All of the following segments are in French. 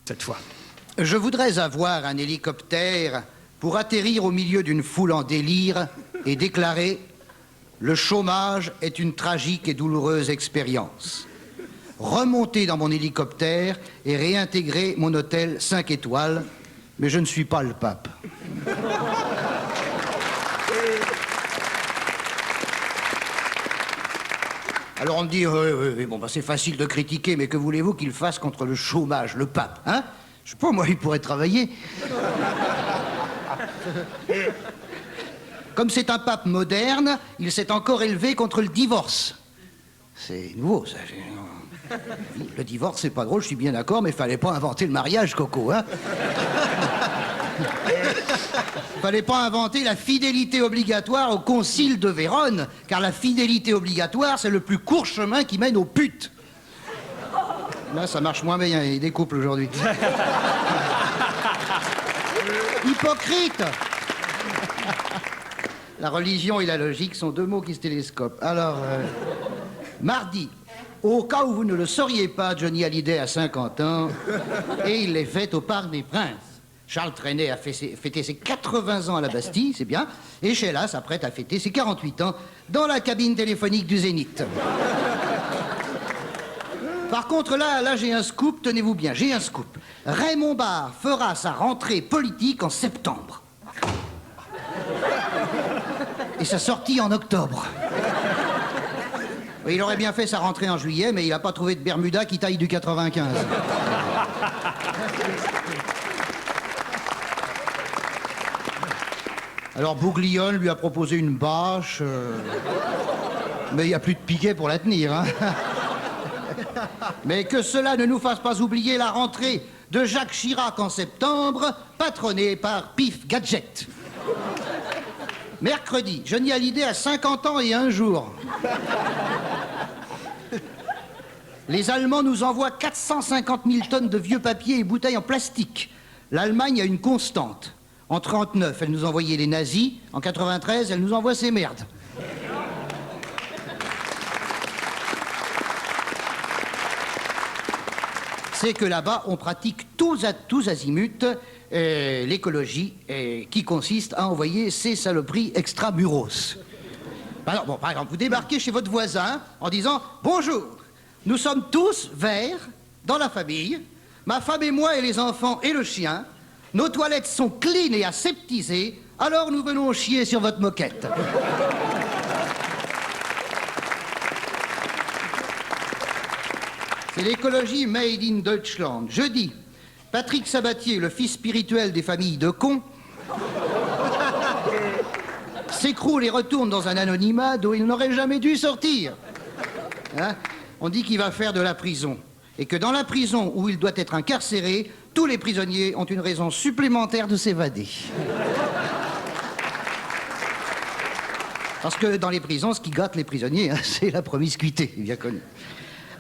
cette fois. Je voudrais avoir un hélicoptère pour atterrir au milieu d'une foule en délire et déclarer « Le chômage est une tragique et douloureuse expérience ». Remonter dans mon hélicoptère et réintégrer mon hôtel 5 étoiles, mais je ne suis pas le pape. Alors on me dit, bon, bah, c'est facile de critiquer, mais que voulez-vous qu'il fasse contre le chômage, le pape, hein? Je sais pas, moi, il pourrait travailler. Comme c'est un pape moderne, il s'est encore élevé contre le divorce. C'est nouveau, ça. Le divorce, c'est pas drôle, je suis bien d'accord, mais fallait pas inventer le mariage, Coco, hein? Fallait pas inventer la fidélité obligatoire au concile de Vérone, car la fidélité obligatoire, c'est le plus court chemin qui mène aux putes. Là, ça marche moins bien, il y a des couples aujourd'hui. Hypocrite! La religion et la logique sont deux mots qui se télescopent. Alors, mardi, au cas où vous ne le sauriez pas, Johnny Hallyday a 50 ans et il les fête au Parc des Princes. Charles Trenet a fêté ses 80 ans à la Bastille, c'est bien, et Sheila s'apprête à fêter ses 48 ans dans la cabine téléphonique du Zénith. Par contre, là, j'ai un scoop, tenez-vous bien, j'ai un scoop. Raymond Barre fera sa rentrée politique en septembre. Et sa sortie en octobre. Il aurait bien fait sa rentrée en juillet, mais il n'a pas trouvé de Bermuda qui taille du 95. Alors Bouglione lui a proposé une bâche, mais il n'y a plus de piquet pour la tenir, hein. Mais que cela ne nous fasse pas oublier la rentrée de Jacques Chirac en septembre, patronné par Pif Gadget. Mercredi, Johnny Hallyday a 50 ans et 1 jour. Les Allemands nous envoient 450 000 tonnes de vieux papiers et bouteilles en plastique. L'Allemagne a une constante. En 1939, elle nous envoyait les nazis. En 1993, elle nous envoie ces merdes. C'est que là-bas, on pratique tous azimuts l'écologie qui consiste à envoyer ces saloperies extramuros. Alors, bon, par exemple, vous débarquez chez votre voisin en disant « Bonjour, nous sommes tous verts dans la famille, ma femme et moi et les enfants et le chien. Nos toilettes sont clean et aseptisées, alors nous venons chier sur votre moquette. » C'est l'écologie made in Deutschland. Jeudi, Patrick Sabatier, le fils spirituel des familles de cons, s'écroule et retourne dans un anonymat d'où il n'aurait jamais dû sortir. Hein? On dit qu'il va faire de la prison. Et que dans la prison où il doit être incarcéré, tous les prisonniers ont une raison supplémentaire de s'évader. Parce que dans les prisons, ce qui gâte les prisonniers, hein, c'est la promiscuité, bien connu.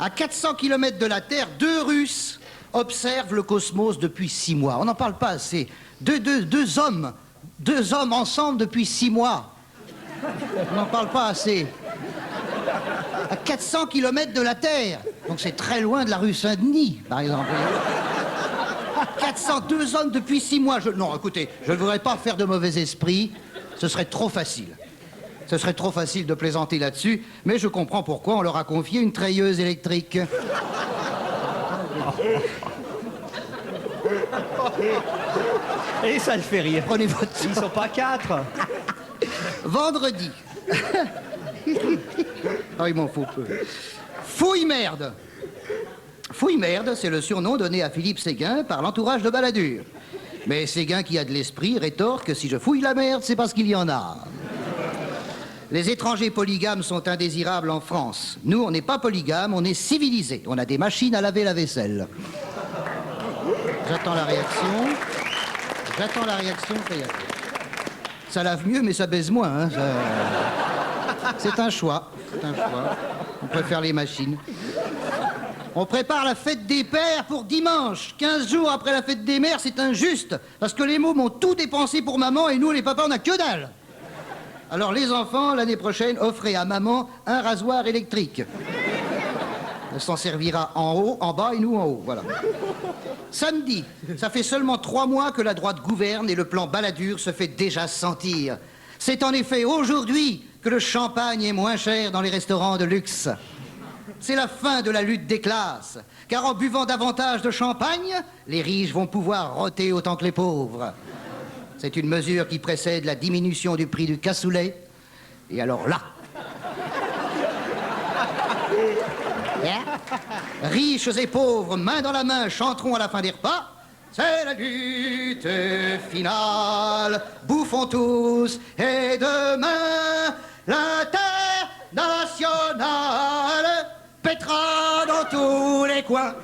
À 400 km de la Terre, 2 Russes observent le cosmos depuis 6 mois. On n'en parle pas assez. Deux hommes ensemble depuis 6 mois. On n'en parle pas assez. À 400 km de la Terre. Donc c'est très loin de la rue Saint-Denis, par exemple. 402 hommes depuis 6 mois. Non, écoutez, je ne voudrais pas faire de mauvais esprit. Ce serait trop facile. Ce serait trop facile de plaisanter là-dessus, mais je comprends pourquoi on leur a confié une treilleuse électrique. Et ça le fait rire. Prenez votre temps. Ils sont pas 4. Vendredi. Ah, il m'en faut peu. Fouille-merde. Fouille-merde, c'est le surnom donné à Philippe Séguin par l'entourage de Balladur. Mais Séguin, qui a de l'esprit, rétorque que si je fouille la merde, c'est parce qu'il y en a. Les étrangers polygames sont indésirables en France. Nous, on n'est pas polygames, on est civilisés. On a des machines à laver la vaisselle. J'attends la réaction. J'attends la réaction. Ça lave mieux, mais ça baise moins. Hein. C'est un choix. C'est un choix. On préfère les machines. On prépare la fête des pères pour dimanche. 15 jours après la fête des mères, c'est injuste. Parce que les mômes ont tout dépensé pour maman et nous, les papas, on n'a que dalle. Alors les enfants, l'année prochaine, offrez à maman un rasoir électrique. s'en servira en haut, en bas et nous en haut, voilà. Samedi, ça fait seulement 3 mois que la droite gouverne et le plan Balladur se fait déjà sentir. C'est en effet aujourd'hui que le champagne est moins cher dans les restaurants de luxe. C'est la fin de la lutte des classes, car en buvant davantage de champagne, les riches vont pouvoir roter autant que les pauvres. C'est une mesure qui précède la diminution du prix du cassoulet. Et alors là... riches et pauvres, main dans la main, chanteront à la fin des repas. C'est la lutte finale, bouffons tous, et demain, l'internationale pètera dans tous les coins.